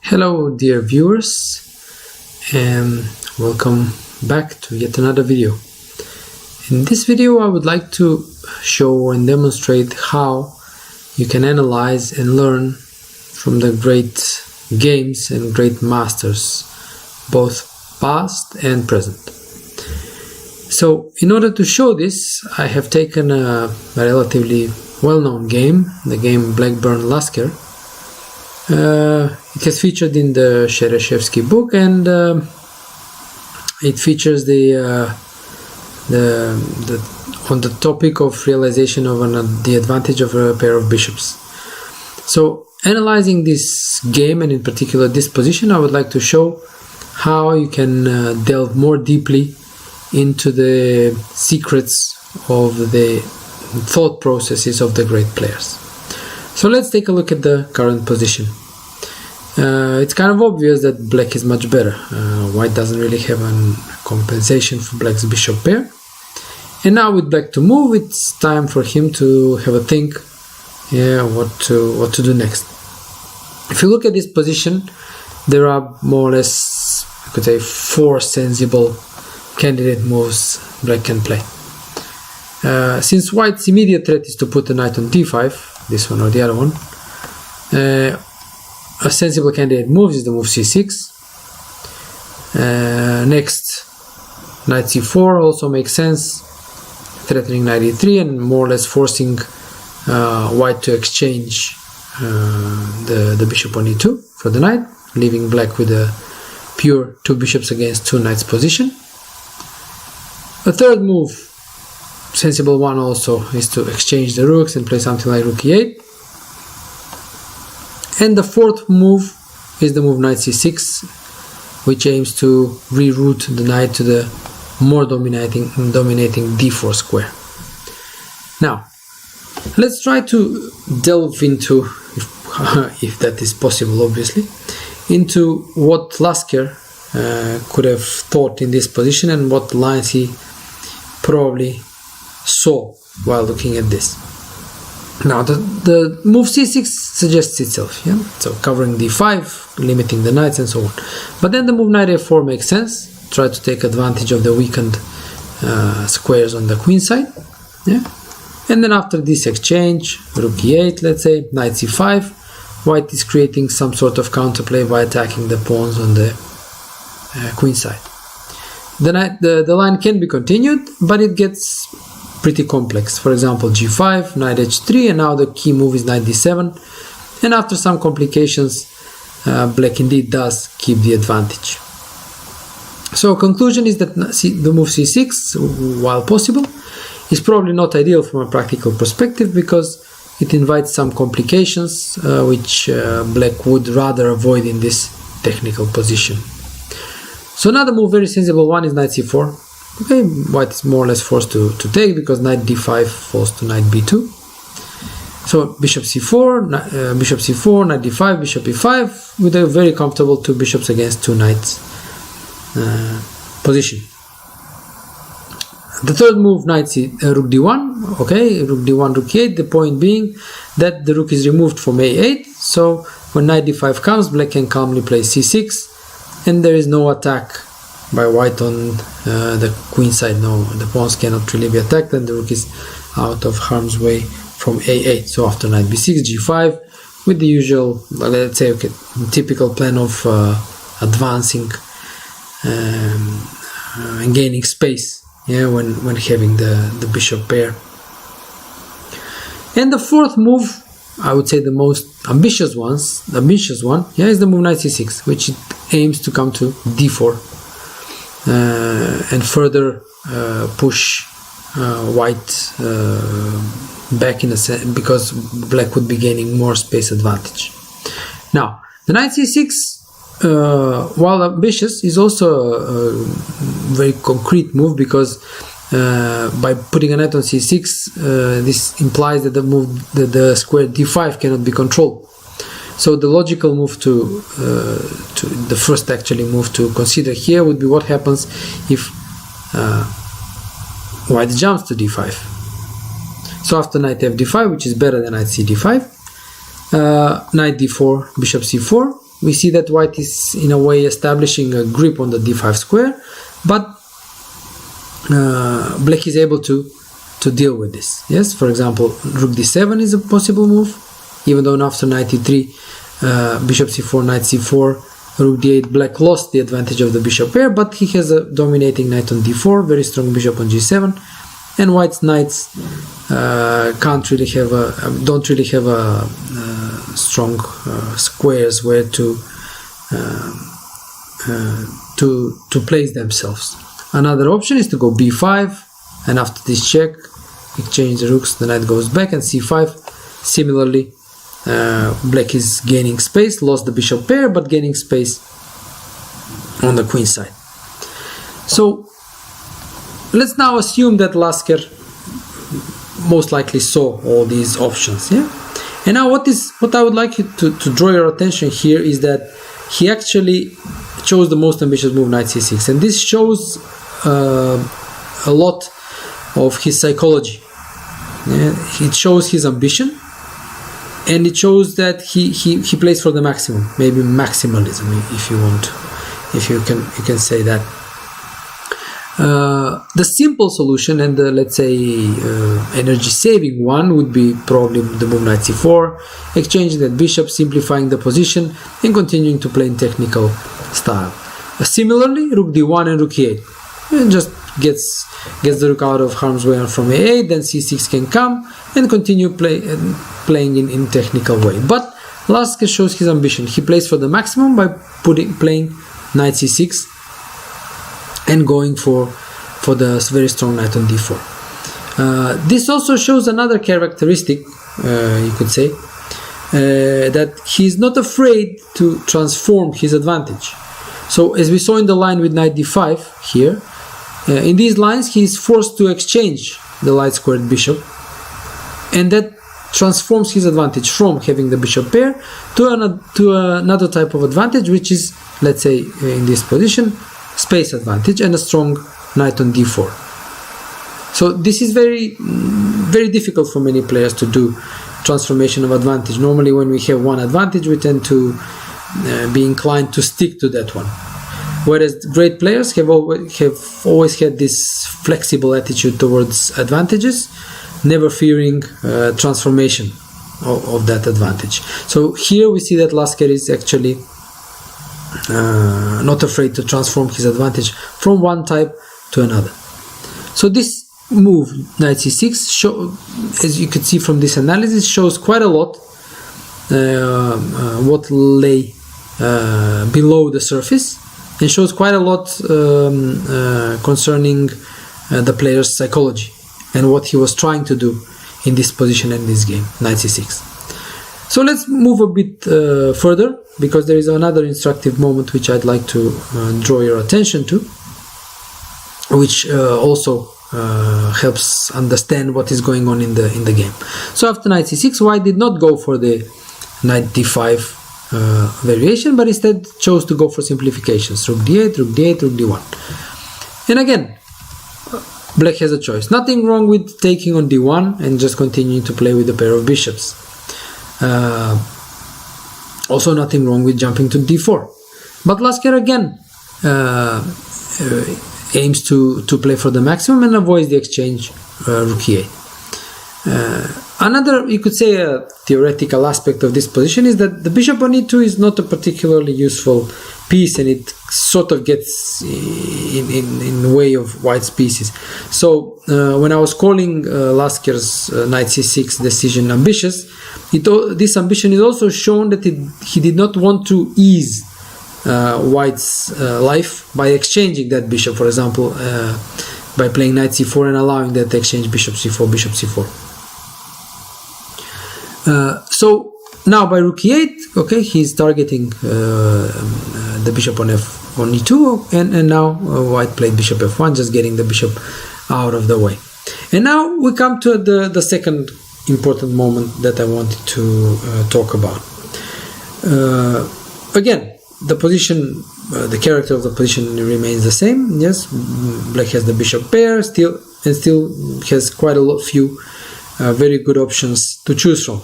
Hello dear viewers, and welcome back to yet another video. In this video I would like to show and demonstrate how you can analyze and learn from the great games and great masters, both past and present. So in order to show this, I have taken a relatively well-known game, the game Blackburn-Lasker. It has featured in the Shereshevsky book, and it features on the topic of realization of the advantage of a pair of bishops. So analyzing this game, and in particular this position, I would like to show how you can delve more deeply into the secrets of the thought processes of the great players. So let's take a look at the current position. It's kind of obvious that black is much better. White doesn't really have a compensation for black's bishop pair. And now with black to move, it's time for him to have a think, what to do next. If you look at this position, there are more or less, I could say, 4 sensible candidate moves black can play. Since white's immediate threat is to put the knight on d5, this one or the other one, a sensible candidate move is the move c6. Next, knight c4 also makes sense, threatening knight e3 and more or less forcing white to exchange the bishop on e2 for the knight, leaving black with a pure 2 bishops against 2 knights position. A third move, sensible one also, is to exchange the rooks and play something like rook e8. And the fourth move is the move knight c6, which aims to reroute the knight to the more dominating d4 square. Now, let's try to delve into, if that is possible obviously, into what Lasker could have thought in this position and what lines he probably saw while looking at this. Now the move c6 suggests itself, so covering d5, limiting the knights and so on. But then the move knight a4 makes sense, try to take advantage of the weakened squares on the queen side. And then after this exchange, rook e8, let's say, knight c5, white is creating some sort of counterplay by attacking the pawns on the queen side. The line can be continued, but it gets pretty complex. For example, g5, knight h3, and now the key move is knight d7. And after some complications, black indeed does keep the advantage. So conclusion is that the move c6, while possible, is probably not ideal from a practical perspective because it invites some complications which black would rather avoid in this technical position. So another move, very sensible one, is knight c4. Okay, white is more or less forced to take because knight d5 falls to knight b2. So bishop c4, knight d5, bishop e5, with a very comfortable 2 bishops against 2 knights position. The third move, rook d1. Okay, rook d1, rook e8. The point being that the rook is removed from a8. So when knight d5 comes, black can calmly play c6, and there is no attack by white on the queen side. No, the pawns cannot really be attacked, and the rook is out of harm's way from a8. So after knight b6, g5, with the usual, let's say, typical plan of advancing and gaining space, when having the bishop pair. And the fourth move, I would say the most ambitious one, is the move knight c6, which aims to come to d4 and further push white back in a sense, because black would be gaining more space advantage. Now, the knight c6, while ambitious, is also a very concrete move because by putting a knight on c6, this implies that the square d5 cannot be controlled. So the logical move the first actually move to consider here would be what happens if white jumps to d5. So after knight fd5, which is better than knight cd5, knight d4, bishop c4, we see that white is in a way establishing a grip on the d5 square, but black is able to deal with this. Yes, for example, rook d7 is a possible move, even though after knight e3, bishop c4, knight c4, rook d8, black lost the advantage of the bishop pair, but he has a dominating knight on d4, very strong bishop on g7, and white's knights don't really have a strong squares where to place themselves. Another option is to go b5, and after this check, exchange the rooks, the knight goes back, and c5. Similarly, black is gaining space, lost the bishop pair, but gaining space on the queen side. So let's now assume that Lasker most likely saw all these options. Yeah. And now what I would like you to draw your attention here is that he actually chose the most ambitious move, knight c6, and this shows a lot of his psychology. Yeah. It shows his ambition, and it shows that he plays for the maximum, maybe maximalism, if you want, if you can say that. The simple solution and the, let's say, energy saving one would be probably the move knight c4, exchanging that bishop, simplifying the position, and continuing to play in technical style. Similarly, rook d1 and rook e8, and just gets the rook out of harm's way from a8, then c6 can come and continue playing in technical way. But Lasker shows his ambition. He plays for the maximum by playing knight c6 and going for the very strong knight on d4. This also shows another characteristic, you could say, that he's not afraid to transform his advantage. So as we saw in the line with knight d5 here, in these lines he is forced to exchange the light squared bishop, and that transforms his advantage from having the bishop pair to another type of advantage, which is, let's say, in this position, space advantage and a strong knight on d4. So this is very difficult for many players to do, transformation of advantage. Normally when we have one advantage, we tend to be inclined to stick to that one, whereas great players have always had this flexible attitude towards advantages, never fearing transformation of that advantage. So here we see that Lasker is actually not afraid to transform his advantage from one type to another. So this move, knight c6, as you can see from this analysis, shows quite a lot what lay below the surface, and shows quite a lot concerning the player's psychology and what he was trying to do in this position and this game, knight c6. So let's move a bit further, because there is another instructive moment which I'd like to draw your attention to, which also helps understand what is going on in the game. So after knight c6, white did not go for the knight d5 variation, but instead chose to go for simplifications: rook d8, rook d8, rook d1. And again, black has a choice. Nothing wrong with taking on d1 and just continuing to play with a pair of bishops. Also nothing wrong with jumping to d4. But Lasker again aims to play for the maximum and avoids the exchange rook e8. Another, you could say, a theoretical aspect of this position is that the bishop on e2 is not a particularly useful piece, and it sort of gets in the way of white's pieces. So when I was calling Lasker's knight c6 decision ambitious, this ambition is also shown that he did not want to ease white's life by exchanging that bishop, for example, by playing knight c4 and allowing that exchange bishop c4, bishop c4. So now by rook e8, okay, he's targeting the bishop on e2, and now white played bishop f1, just getting the bishop out of the way. And now we come to the second important moment that I wanted to talk about. Again, the position, the character of the position remains the same. Yes, black has the bishop pair still has quite a few very good options to choose from.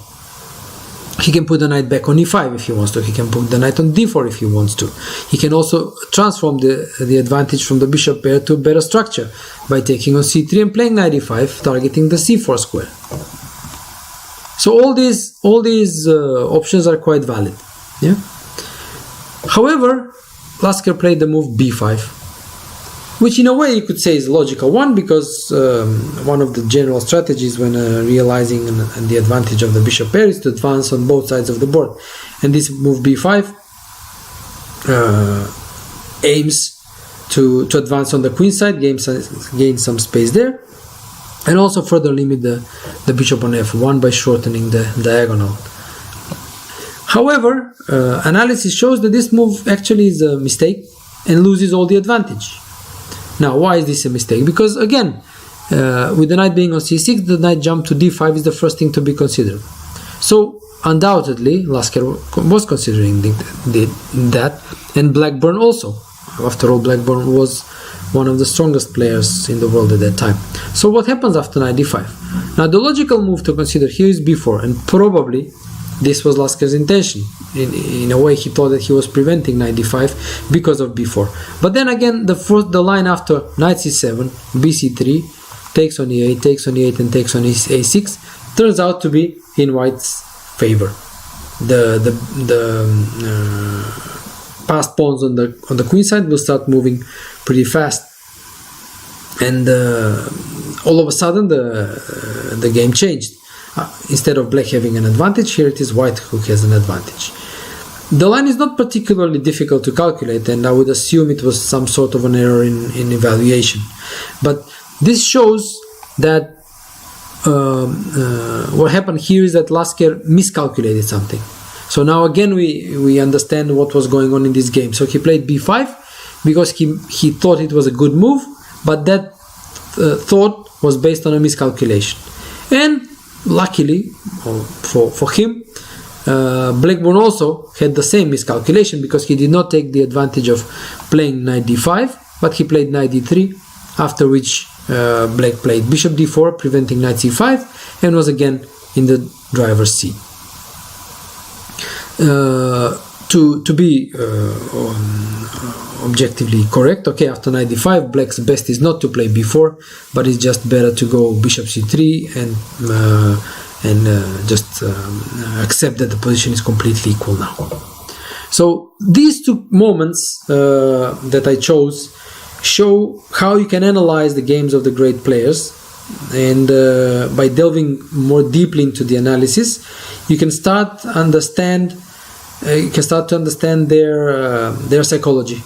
He can put the knight back on e5 if he wants to. He can put the knight on d4 if he wants to. He can also transform the advantage from the bishop pair to a better structure by taking on c3 and playing knight e5, targeting the c4 square. So all these options are quite valid. Yeah. However, Lasker played the move b5, which in a way you could say is a logical one, because one of the general strategies when realizing the advantage of the bishop pair is to advance on both sides of the board. And this move b5 aims to advance on the queen side, gain some space there, and also further limit the bishop on f1 by shortening the diagonal. However, analysis shows that this move actually is a mistake and loses all the advantage. Now, why is this a mistake? Because again, with the knight being on c6, the knight jump to d5 is the first thing to be considered. So undoubtedly, Lasker was considering that, and Blackburn also. After all, Blackburn was one of the strongest players in the world at that time. So what happens after knight d5? Now, the logical move to consider here is b4, and probably this was Lasker's intention. In a way, he thought that he was preventing knight d5 because of b4. But then again, the line after knight c7, bc3, takes on e8, takes on e8, and takes on a6 turns out to be in white's favor. The passed pawns on the queen side will start moving pretty fast, and all of a sudden the game changed. Instead of black having an advantage, here it is white who has an advantage. The line is not particularly difficult to calculate, and I would assume it was some sort of an error in evaluation. But this shows that what happened here is that Lasker miscalculated something. So now again we understand what was going on in this game. So he played b5 because he thought it was a good move, but that thought was based on a miscalculation. And luckily for him, Blackburn also had the same miscalculation, because he did not take the advantage of playing knight d5, but he played knight d3, after which Black played bishop d4, preventing knight c5, and was again in the driver's seat. To be objectively correct, okay, after knight d5, Black's best is not to play b4, but it's just better to go bishop c3 and just accept that the position is completely equal now. So these two moments that I chose show how you can analyze the games of the great players, and by delving more deeply into the analysis, you can start to understand their psychology.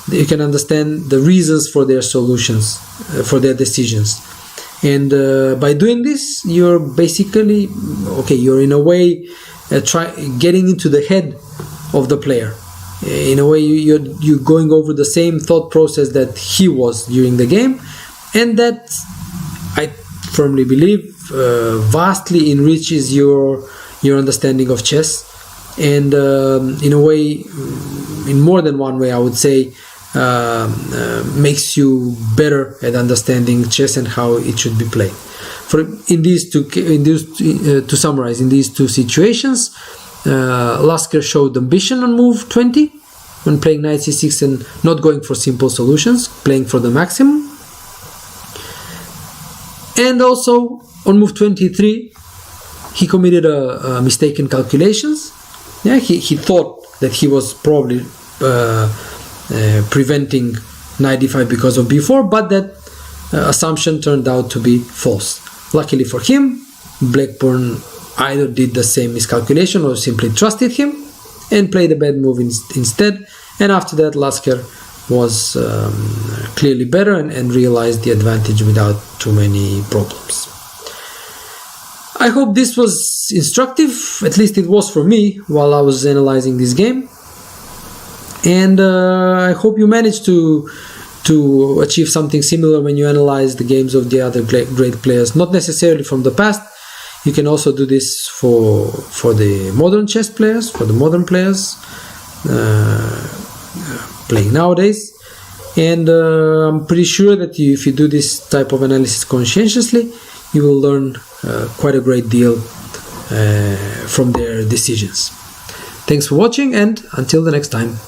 You can understand the reasons for their solutions, for their decisions. And by doing this, you're basically, you're in a way getting into the head of the player. In a way, you're going over the same thought process that he was during the game, and that, I firmly believe, vastly enriches your understanding of chess. And in a way, in more than one way, I would say, makes you better at understanding chess and how it should be played. To summarize, in these two situations, Lasker showed ambition on move 20 when playing knight c6 and not going for simple solutions, playing for the maximum. And also on move 23, he committed a mistaken calculations. Yeah, he thought that he was probably preventing knight d5 because of b4, but that assumption turned out to be false. Luckily for him, Blackburn either did the same miscalculation or simply trusted him and played a bad move instead, and after that Lasker was clearly better and realized the advantage without too many problems. I hope this was instructive, at least it was for me while I was analyzing this game, and I hope you managed to achieve something similar when you analyze the games of the other great players, not necessarily from the past. You can also do this for the modern chess players, for the modern players playing nowadays, and I'm pretty sure that if you do this type of analysis conscientiously, you will learn quite a great deal from their decisions. Thanks for watching, and until the next time.